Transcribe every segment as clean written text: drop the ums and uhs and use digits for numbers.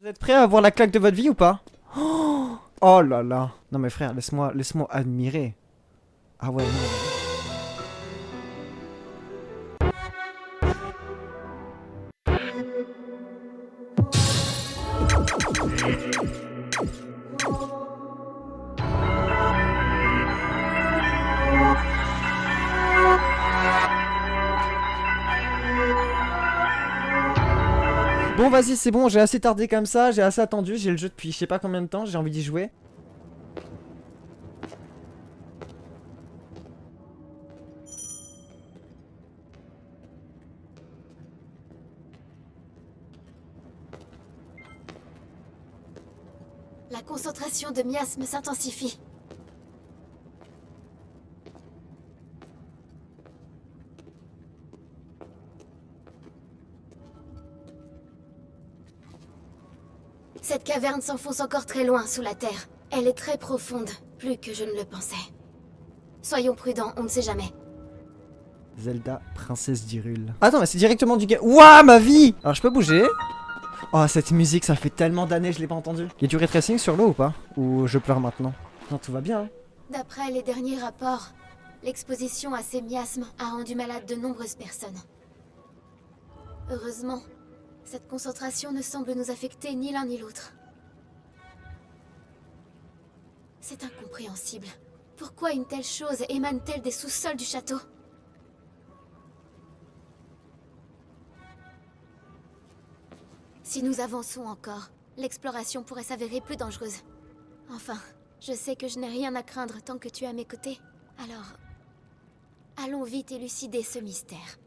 Vous êtes prêts à avoir la claque de votre vie ou pas? Oh là là. Non mais frère, laisse-moi admirer. Ah ouais, non. Bon vas-y, c'est bon, j'ai assez tardé comme ça, j'ai assez attendu, j'ai le jeu depuis je sais pas combien de temps, j'ai envie d'y jouer. La concentration de miasme s'intensifie. Cette caverne s'enfonce encore très loin sous la terre. Elle est très profonde, plus que je ne le pensais. Soyons prudents, on ne sait jamais. Zelda, princesse d'Hyrule. Attends, mais c'est directement du game. Ouah, ma vie! Alors je peux bouger. Oh, cette musique, ça fait tellement d'années, je l'ai pas entendue. Y a du ray tracing sur l'eau ou pas? Ou je pleure maintenant? Non, tout va bien. Hein. D'après les derniers rapports, l'exposition à ces miasmes a rendu malade de nombreuses personnes. Heureusement, cette concentration ne semble nous affecter ni l'un ni l'autre. C'est incompréhensible. Pourquoi une telle chose émane-t-elle des sous-sols du château? Si nous avançons encore, l'exploration pourrait s'avérer plus dangereuse. Enfin, je sais que je n'ai rien à craindre tant que tu es à mes côtés. Alors, allons vite élucider ce mystère.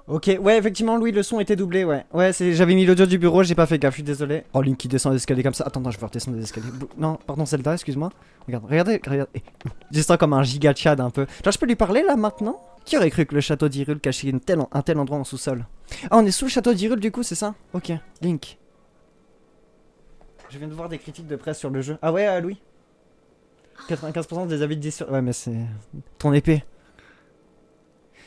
Ok, ouais, effectivement, Louis, le son était doublé, ouais. Ouais, j'avais mis l'audio du bureau, j'ai pas fait gaffe, je suis désolé. Oh, Link qui descend les escaliers comme ça. Attends, je vais redescendre des escaliers. Non, pardon, Zelda, excuse-moi. Regarde. J'ai ça comme un giga Chad un peu. Genre, je peux lui parler là maintenant? Qui aurait cru que le château d'Hyrule cachait un tel endroit en sous-sol? Ah, on est sous le château d'Hyrule du coup, c'est ça? Ok, Link. Je viens de voir des critiques de presse sur le jeu. Ah ouais, Louis? 95% des avis de 10 sur... Ouais, mais c'est... Ton épée.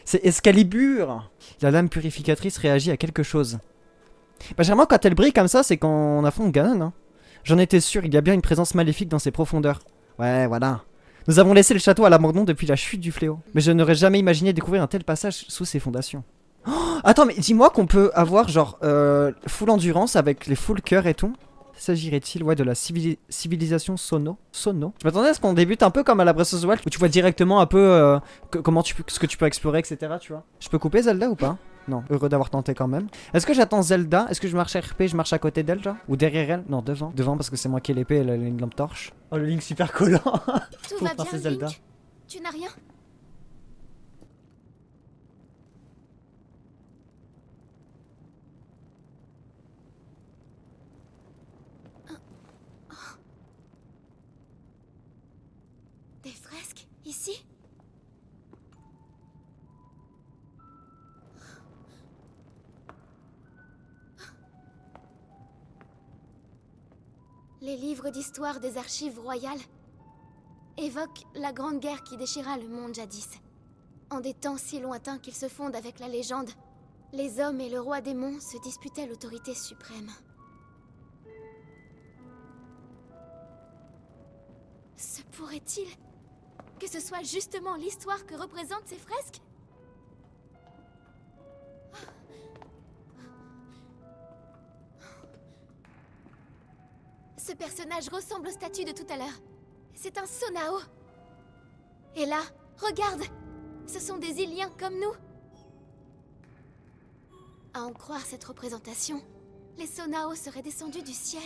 C'est Excalibur. La lame purificatrice réagit à quelque chose. Bah généralement quand elle brille comme ça, c'est qu'on affronte Ganon. Hein. J'en étais sûr, il y a bien une présence maléfique dans ses profondeurs. Ouais, voilà. Nous avons laissé le château à l'abandon depuis la chute du fléau. Mais je n'aurais jamais imaginé découvrir un tel passage sous ses fondations. Oh, attends, mais dis-moi qu'on peut avoir genre full endurance avec les full cœur et tout. S'agirait-il de la civilisation Sono? Je m'attendais à ce qu'on débute un peu comme à la Breath of the Wild où tu vois directement un peu ce que tu peux explorer, etc. Tu vois. Je peux couper Zelda ou pas? Non, heureux d'avoir tenté quand même. Est-ce que j'attends Zelda? Est-ce que je marche RP, je marche à côté d'elle genre? Ou derrière elle? Non, devant. Devant parce que c'est moi qui ai l'épée et elle a une lampe torche. Oh le Link super collant. Tout va bien, Zelda. Link? Tu n'as rien? Des fresques, ici? Les livres d'histoire des archives royales évoquent la grande guerre qui déchira le monde jadis. En des temps si lointains qu'ils se fondent avec la légende, les hommes et le roi démon se disputaient l'autorité suprême. Se pourrait-il que ce soit justement l'histoire que représentent ces fresques? Ce personnage ressemble au statut de tout à l'heure. C'est un Sonao. Et là, regarde! Ce sont des Iliens comme nous. À en croire cette représentation, les Sonao seraient descendus du ciel.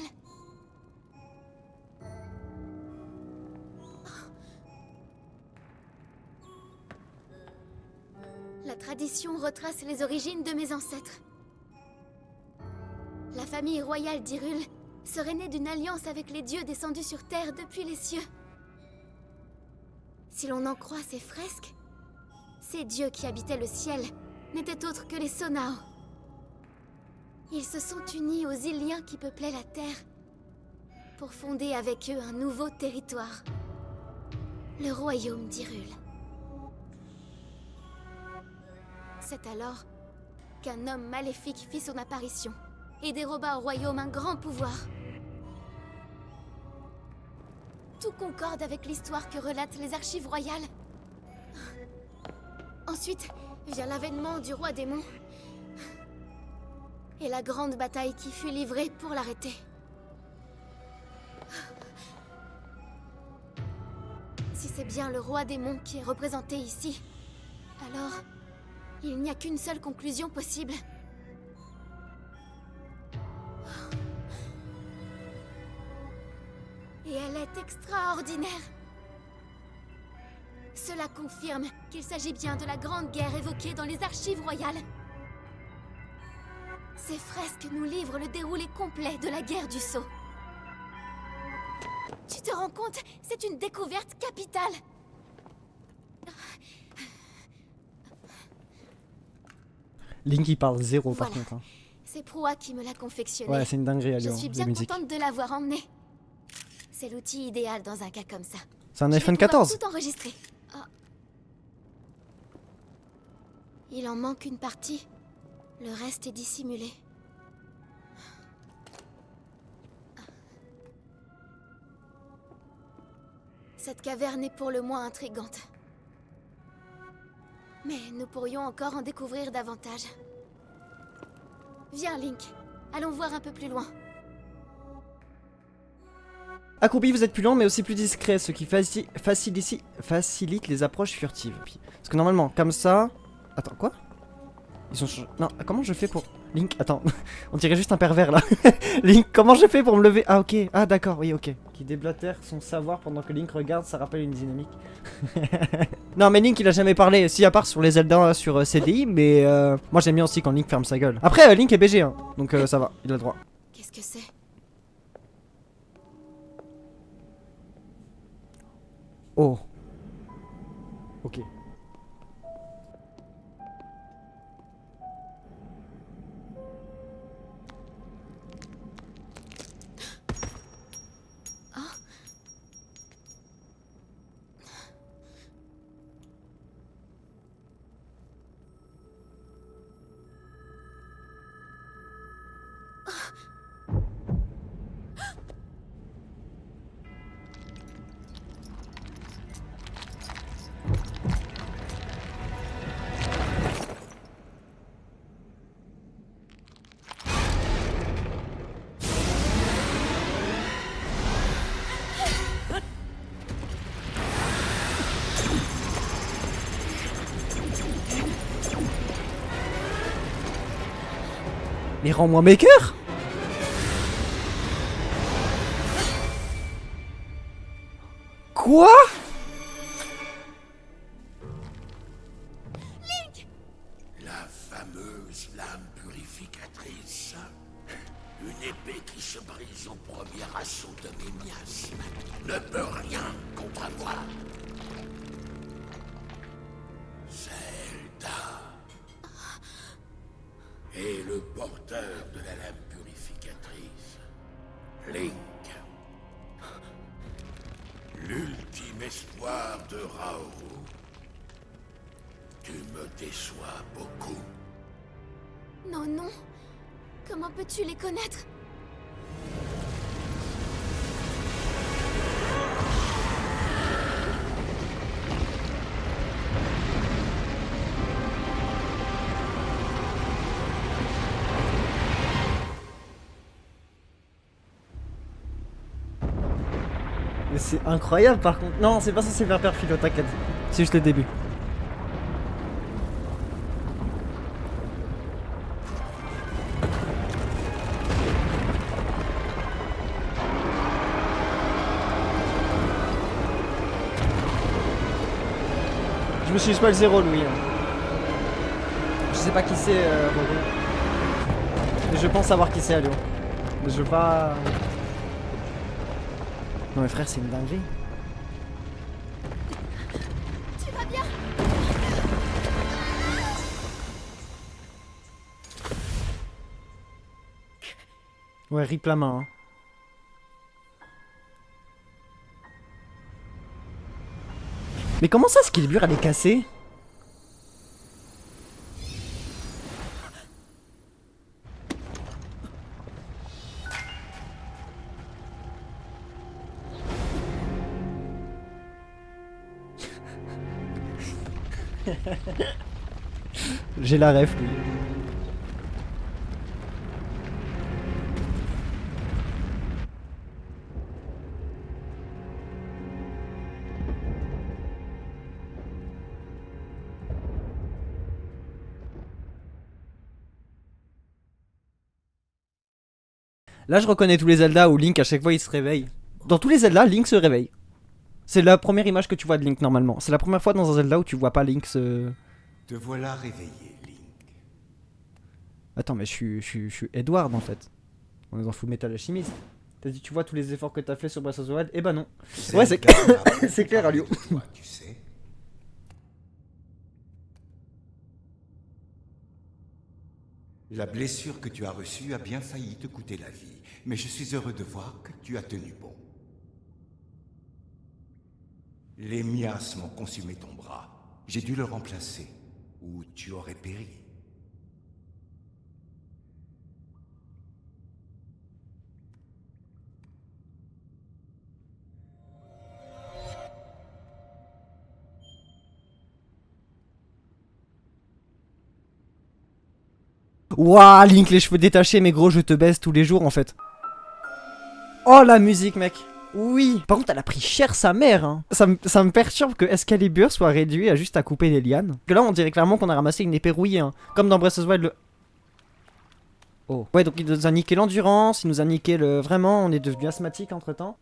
La tradition retrace les origines de mes ancêtres. La famille royale d'Hyrule serait née d'une alliance avec les dieux descendus sur Terre depuis les cieux. Si l'on en croit ces fresques, ces dieux qui habitaient le ciel n'étaient autres que les Sonao. Ils se sont unis aux Iliens qui peuplaient la Terre pour fonder avec eux un nouveau territoire, le royaume d'Hyrule. C'est alors qu'un homme maléfique fit son apparition et déroba au royaume un grand pouvoir. Tout concorde avec l'histoire que relatent les archives royales. Ensuite vient l'avènement du roi démon et la grande bataille qui fut livrée pour l'arrêter. Si c'est bien le roi démon qui est représenté ici, alors il n'y a qu'une seule conclusion possible. Et elle est extraordinaire. Cela confirme qu'il s'agit bien de la grande guerre évoquée dans les archives royales. Ces fresques nous livrent le déroulé complet de la guerre du Sceau. Tu te rends compte? C'est une découverte capitale. Link il parle zéro par Voilà. contre. Hein. C'est Proa qui me l'a confectionné. Ouais, c'est une dinguerie à Je Lyon, suis de bien musique. contente de l'avoir emmené. C'est l'outil idéal dans un cas comme ça. C'est un Je vais iPhone pouvoir 14. tout enregistrer. Ah. Il en manque une partie. Le reste est dissimulé. Cette caverne est pour le moins intrigante. Mais nous pourrions encore en découvrir davantage. Viens, Link. Allons voir un peu plus loin. Accroupi, vous êtes plus lent mais aussi plus discret, ce qui facilite les approches furtives. Parce que normalement, comme ça... Attends, quoi? Ils sont... Non, comment je fais pour... Link, attends, on dirait juste un pervers là. Link, comment je fais pour me lever? Ah ok, ah d'accord, oui ok. Qui déblatère son savoir pendant que Link regarde, ça rappelle une dynamique. Non mais Link il a jamais parlé, si à part sur les Zelda sur CDI, mais moi j'aime bien aussi quand Link ferme sa gueule. Après Link est BG, hein, donc ça va, il a le droit. Qu'est-ce que c'est? Oh. Ok. Mais rends-moi mes cœurs. Quoi? La fameuse lame purificatrice. Une épée qui se brise au premier assaut de mes miasmes ne peut rien contre moi. Zelda. Et le porteur de la lame purificatrice, Link. L'ultime espoir de Raoru. Tu me déçois beaucoup. Non, non. Comment peux-tu les connaître? Mais c'est incroyable par contre. Non, c'est pas censé faire perdre Philo, t'inquiète. C'est juste le début. Je me suis spoil zéro, Louis. Je sais pas qui c'est, Roro. Mais je pense savoir qui c'est, Alio. Mais je veux pas... Non mais frère, c'est une dinguerie. Tu vas bien? Ouais, rip la main. Hein. Mais comment ça, Skillbur, elle est cassée? J'ai la ref, lui. Là, je reconnais tous les Zelda où Link, à chaque fois, il se réveille. Dans tous les Zelda, Link se réveille. C'est la première image que tu vois de Link, normalement. C'est la première fois dans un Zelda où tu vois pas Link se... Te voilà réveillé, Link. Attends, mais je suis Edward, en fait. On est dans Full Metal Alchemist. T'as dit, tu vois tous les efforts que t'as fait sur Breath of the Wild? Eh ben non. Ouais, c'est c'est clair, Alio. Toi, tu sais. La blessure que tu as reçue a bien failli te coûter la vie, mais je suis heureux de voir que tu as tenu bon. Les miasmes ont consumé ton bras. J'ai dû le remplacer, ou tu aurais péri. Waouh, Link, les cheveux détachés, mais gros, je te baisse tous les jours, en fait. Oh, la musique, mec. Oui. Par contre, elle a pris cher sa mère, hein. Ça me perturbe que Excalibur soit réduit à juste à couper des lianes. Parce que là, on dirait clairement qu'on a ramassé une épée rouillée, hein. Comme dans Breath of the Wild, le... Oh. Ouais, donc il nous a niqué l'endurance, il nous a niqué le... Vraiment, on est devenu asthmatique entre-temps.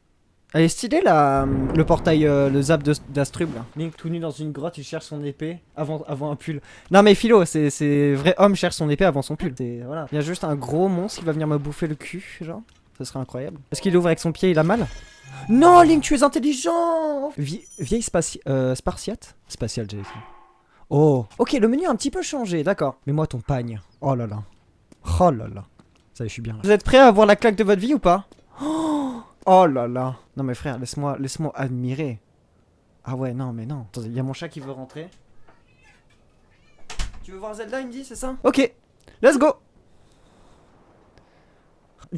Elle est stylée, le portail, le zap d'Astrub, là. Link tout nu dans une grotte, il cherche son épée avant un pull. Non mais Philo, c'est vrai homme cherche son épée avant son pull. Voilà. Il y a juste un gros monstre qui va venir me bouffer le cul, genre. Ce serait incroyable. Est-ce qu'il ouvre avec son pied, il a mal? Non, Link, tu es intelligent. Vieille spartiate? Spatiale, j'ai écrit. Oh. Ok, le menu a un petit peu changé, d'accord. Mais moi ton pagne. Oh là là. Oh là là. Ça y est, je suis bien là. Vous êtes prêts à avoir la claque de votre vie ou pas? Oh là là. Non mais frère, laisse-moi admirer. Ah ouais, non mais non. Attendez, il y a mon chat qui veut rentrer. Tu veux voir Zelda, Indy, c'est ça? Ok, let's go.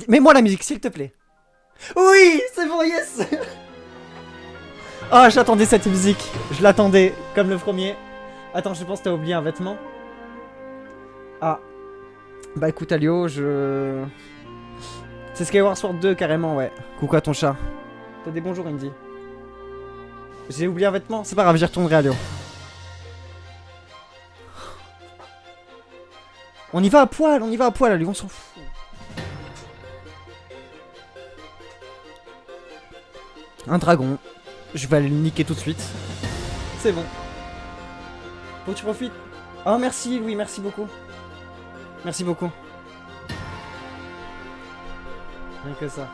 Mets-moi la musique, s'il te plaît. Oui, c'est bon, yes. Ah, j'attendais cette musique. Je l'attendais, comme le premier. Attends, je pense que t'as oublié un vêtement. Ah. Bah écoute, Alio, c'est Skyward Sword 2 carrément, ouais. Coucou à ton chat. T'as des bonjours, Indy. J'ai oublié un vêtement, c'est pas grave, j'y retournerai, Alio. On y va à poil, Alio, on s'en fout. Un dragon. Je vais aller le niquer tout de suite. C'est bon. Faut que tu profites. Oh merci, Louis, merci beaucoup. Merci beaucoup. Rien que ça.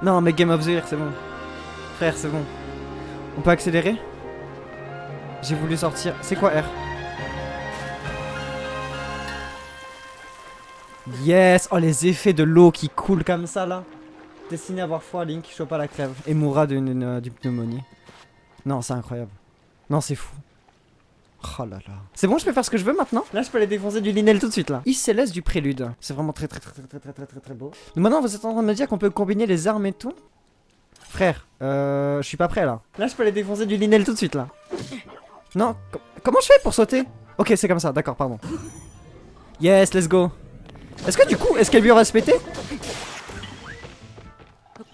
Non mais Game of the Year, c'est bon. Frère, c'est bon. On peut accélérer? J'ai voulu sortir. C'est quoi R? Yes. Oh les effets de l'eau qui coule comme ça là. Destiné à avoir froid, Link chope à la crève et mourra d'une pneumonie. Non, c'est incroyable. Non, c'est fou. Oh là là. C'est bon, je peux faire ce que je veux maintenant? Là, je peux aller défoncer du Linel tout de suite là. Il céleste du prélude. C'est vraiment très beau. Donc maintenant, vous êtes en train de me dire qu'on peut combiner les armes et tout? Frère, je suis pas prêt là. Là, je peux aller défoncer du Linel tout de suite là. Non, comment je fais pour sauter? Ok, c'est comme ça, d'accord, pardon. Yes, let's go. Est-ce que du coup, est-ce qu'elle lui aura respecté?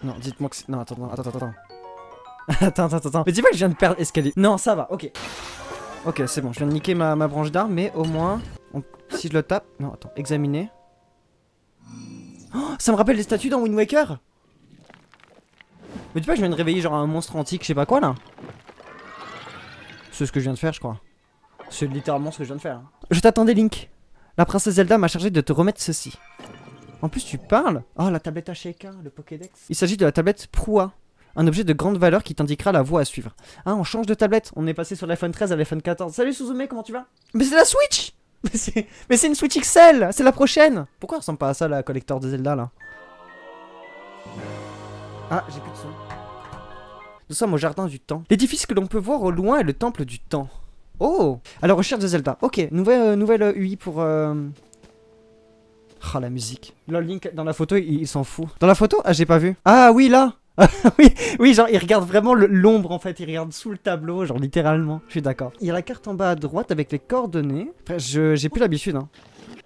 Non, dites-moi que c'est... Non, attends. Attends. Mais dis pas que je viens de perdre escalier. Non, ça va, ok. Ok, c'est bon, je viens de niquer ma branche d'arbre, mais au moins... Si je le tape... Non, attends, examiner. Oh, ça me rappelle les statues dans Wind Waker. Mais dis pas que je viens de réveiller genre un monstre antique, je sais pas quoi, là. C'est ce que je viens de faire, je crois. C'est littéralement ce que je viens de faire. Je t'attendais, Link. La princesse Zelda m'a chargé de te remettre ceci. En plus, tu parles? Oh, la tablette Ashika, le Pokédex. Il s'agit de la tablette Proua, un objet de grande valeur qui t'indiquera la voie à suivre. Ah, on change de tablette. On est passé sur l'iPhone 13 à l'iPhone 14. Salut Suzume, comment tu vas? Mais c'est la Switch! Mais c'est une Switch XL! C'est la prochaine! Pourquoi elle ressemble pas à ça, la collector de Zelda, là? Ah, j'ai plus de son. Nous sommes au jardin du temps. L'édifice que l'on peut voir au loin est le temple du temps. Oh! À la recherche de Zelda. Ok, nouvelle UI pour... Ah, la musique. Là, Link, dans la photo, il s'en fout. Dans la photo? Ah, j'ai pas vu. Ah, oui, là! Oui, oui, genre il regarde vraiment l'ombre en fait, il regarde sous le tableau, genre littéralement. Je suis d'accord. Il y a la carte en bas à droite avec les coordonnées. Après, j'ai plus l'habitude, hein.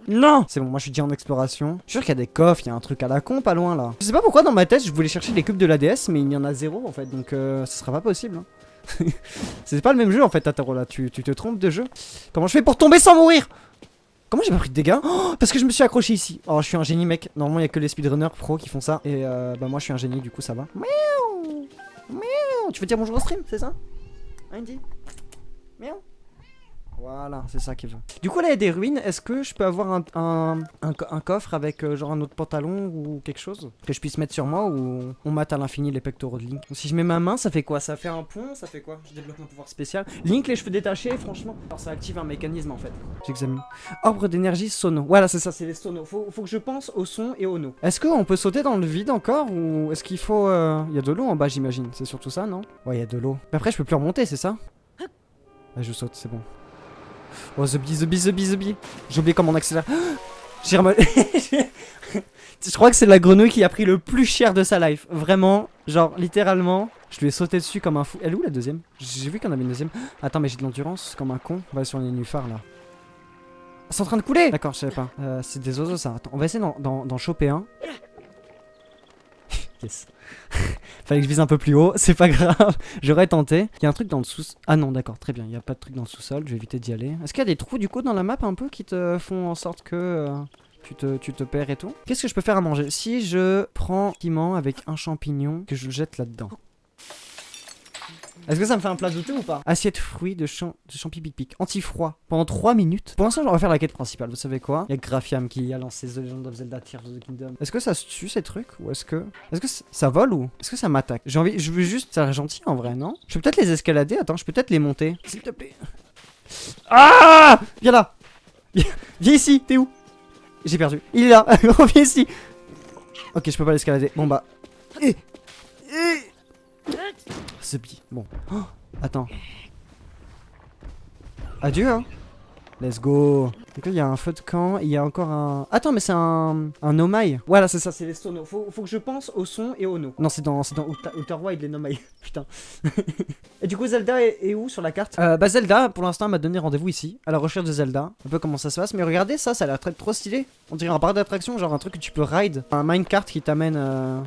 Non! C'est bon, moi je suis déjà en exploration. Je suis sûr qu'il y a des coffres, il y a un truc à la con pas loin là. Je sais pas pourquoi dans ma tête je voulais chercher les cubes de l'ADS, mais il y en a 0 en fait, donc ce sera pas possible. Hein. C'est pas le même jeu en fait, Tataro là, tu te trompes de jeu. Comment je fais pour tomber sans mourir? Comment j'ai pas pris de dégâts? Oh, parce que je me suis accroché ici. Oh, je suis un génie, mec. Normalement, il y a que les speedrunners pro qui font ça. Et bah, moi, je suis un génie, du coup, ça va. Miaou. Miaou. Tu veux dire bonjour au stream, c'est ça? Andy? Miaou. Voilà, c'est ça qu'il veut. Du coup, là, il y a des ruines. Est-ce que je peux avoir un coffre avec genre un autre pantalon ou quelque chose que je puisse mettre sur moi ou on mate à l'infini les pectoraux de Link? Si je mets ma main, ça fait quoi? Ça fait un pont? Ça fait quoi? Je développe mon pouvoir spécial. Link, les cheveux détachés, franchement. Alors, ça active un mécanisme en fait. J'examine. Orbre d'énergie sono. Voilà, c'est ça, c'est les sonos. Faut que je pense au son et au no. Est-ce qu'on peut sauter dans le vide encore ou est-ce qu'il faut. Il y a de l'eau en bas, j'imagine. C'est surtout ça, non? Ouais, il y a de l'eau. Mais après, je peux plus remonter, c'est ça? Ouais, je saute, c'est bon. Oh, the bee. J'ai oublié comment on accélère. J'ai remonté. Je crois que c'est la grenouille qui a pris le plus cher de sa life. Vraiment, genre, littéralement, je lui ai sauté dessus comme un fou. Elle est où la deuxième? J'ai vu qu'on avait une deuxième. Attends, mais j'ai de l'endurance comme un con. On va sur les nénuphars là. C'est en train de couler! D'accord, je savais pas. C'est des oiseaux ça. Attends, on va essayer d'en choper un. Yes. Fallait que je vise un peu plus haut, c'est pas grave, j'aurais tenté. Il y a un truc dans le sous-sol. Ah non, d'accord, très bien, il n'y a pas de truc dans le sous-sol, je vais éviter d'y aller. Est-ce qu'il y a des trous du coup dans la map un peu qui te font en sorte que tu te perds et tout? Qu'est-ce que je peux faire à manger? Si je prends un piment avec un champignon, que je le jette là-dedans. Est-ce que ça me fait un plat douté ou pas? Assiette fruits de champi pic-pic. Anti-froid. Pendant 3 minutes. Pour l'instant, on va faire la quête principale. Vous savez quoi? Il y a Graphiam qui a lancé The Legend of Zelda Tears of the Kingdom. Est-ce que ça se tue ces trucs? Ou est-ce que ça vole ou est-ce que ça m'attaque? Je veux juste. Ça a l'air gentil en vrai, non? Je peux peut-être les escalader. Attends, je peux peut-être les monter. S'il te plaît. Ah! Viens là! Viens ici! T'es où? J'ai perdu. Il est là! Viens ici! Ok, je peux pas l'escalader. Bon bah. C'est bi. Bon. Oh, attends. Adieu, hein. Let's go. Donc là, il y a un feu de camp. Il y a encore un. Attends, mais c'est un nomai. Voilà, c'est ça, c'est les sonos. Faut que je pense au son et au no. Non, c'est dans Outer Wild, les nomai. Putain. Et du coup, Zelda est où sur la carte? Bah, Zelda, pour l'instant, m'a donné rendez-vous ici, à la recherche de Zelda. Un peu comment ça se passe. Mais regardez ça, ça a l'air trop stylé. On dirait un parc d'attraction, genre un truc que tu peux ride. Un minecart qui t'amène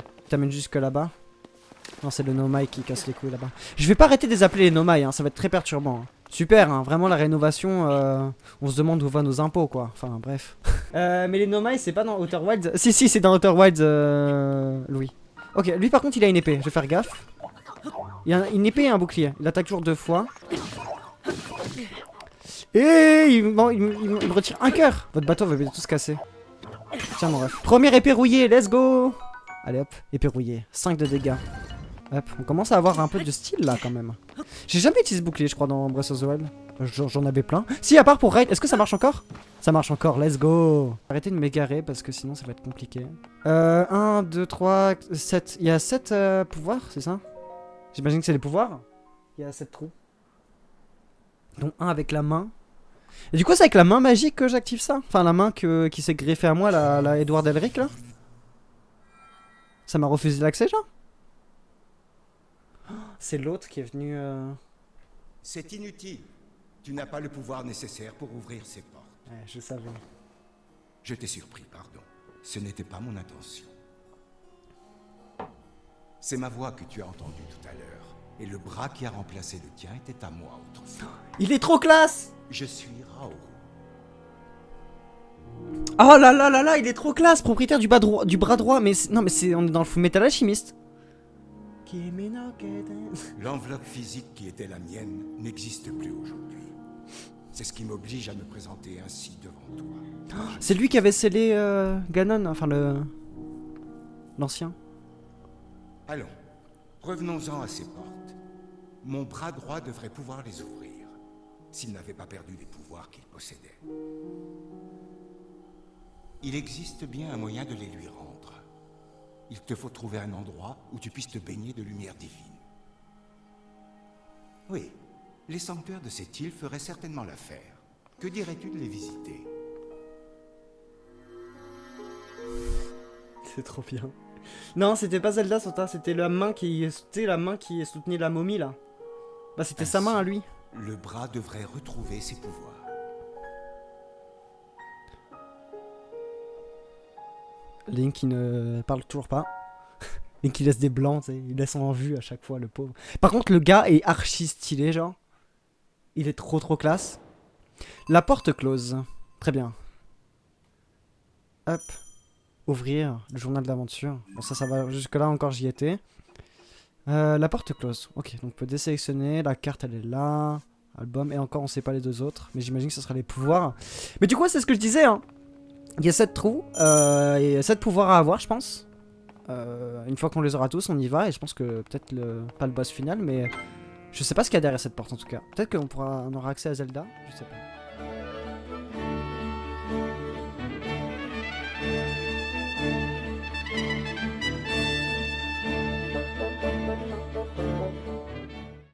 jusque là-bas. Non, c'est le nomai qui casse les couilles là-bas. Je vais pas arrêter de les appeler les nomai, hein, ça va être très perturbant. Hein. Super, hein, vraiment la rénovation, on se demande où vont nos impôts quoi. Enfin bref. Mais les nomai c'est pas dans Outer Wilds. Si, c'est dans Outer Wilds, Louis. Ok, lui par contre il a une épée, je vais faire gaffe. Il a une épée et un bouclier, il attaque toujours 2 fois. Et il me retire un cœur. Votre bateau va bientôt se casser. Tiens mon ref. Première épée rouillée, let's go. Allez hop, épée rouillée, 5 de dégâts. Hop, on commence à avoir un peu de style là quand même. J'ai jamais utilisé ce bouclier je crois dans Breath of the Wild. J'en avais plein. Si à part pour raid, est-ce que ça marche encore? Ça marche encore, let's go. Arrêtez de m'égarer parce que sinon ça va être compliqué. 1, 2, 3, 7. Il y a 7 pouvoirs, c'est ça? J'imagine que c'est les pouvoirs. Il y a 7 trous. Dont un avec la main. Et du coup c'est avec la main magique que j'active ça? Enfin la main qui s'est greffée à moi, la Edward Elric là? Ça m'a refusé l'accès genre? C'est l'autre qui est venu... C'est inutile. Tu n'as pas le pouvoir nécessaire pour ouvrir ces portes. Ouais, je savais. Je t'ai surpris, pardon. Ce n'était pas mon intention. C'est ma voix que tu as entendue tout à l'heure. Et le bras qui a remplacé le tien était à moi autrefois. Il est trop classe! Je suis Raoru. Oh là là là là, il est trop classe! Propriétaire du bras droit, mais non mais on est dans le Fullmetal Alchemist. L'enveloppe physique qui était la mienne n'existe plus aujourd'hui. C'est ce qui m'oblige à me présenter ainsi devant toi. C'est lui qui avait scellé Ganon, enfin l'ancien. Allons, revenons-en à ces portes. Mon bras droit devrait pouvoir les ouvrir, s'il n'avait pas perdu les pouvoirs qu'il possédait. Il existe bien un moyen de les lui rendre. Il te faut trouver un endroit où tu puisses te baigner de lumière divine. Oui, les sanctuaires de cette île feraient certainement l'affaire. Que dirais-tu de les visiter? C'est trop bien. Non, c'était pas Zelda, Sota, c'était la main qui... C'était la main qui soutenait la momie, là. Bah, c'était sa main à lui. Le bras devrait retrouver ses pouvoirs. Link qui ne parle toujours pas. Link qui laisse des blancs, tu sais. Il laisse en vue à chaque fois, le pauvre. Par contre, le gars est archi stylé, genre. Il est trop classe. La porte close. Très bien. Hop. Ouvrir le journal d'aventure. Bon, ça va. Jusque-là, encore, j'y étais. La porte close. Ok, donc on peut désélectionner. La carte, elle est là. Album. Et encore, on sait pas les deux autres. Mais j'imagine que ce sera les pouvoirs. Mais du coup, c'est ce que je disais, hein. Il y a 7 trous. Et 7 pouvoirs à avoir, je pense. Une fois qu'on les aura tous, on y va. Et je pense que peut-être pas le boss final, mais je sais pas ce qu'il y a derrière cette porte en tout cas. Peut-être qu'on aura accès à Zelda. Je sais pas.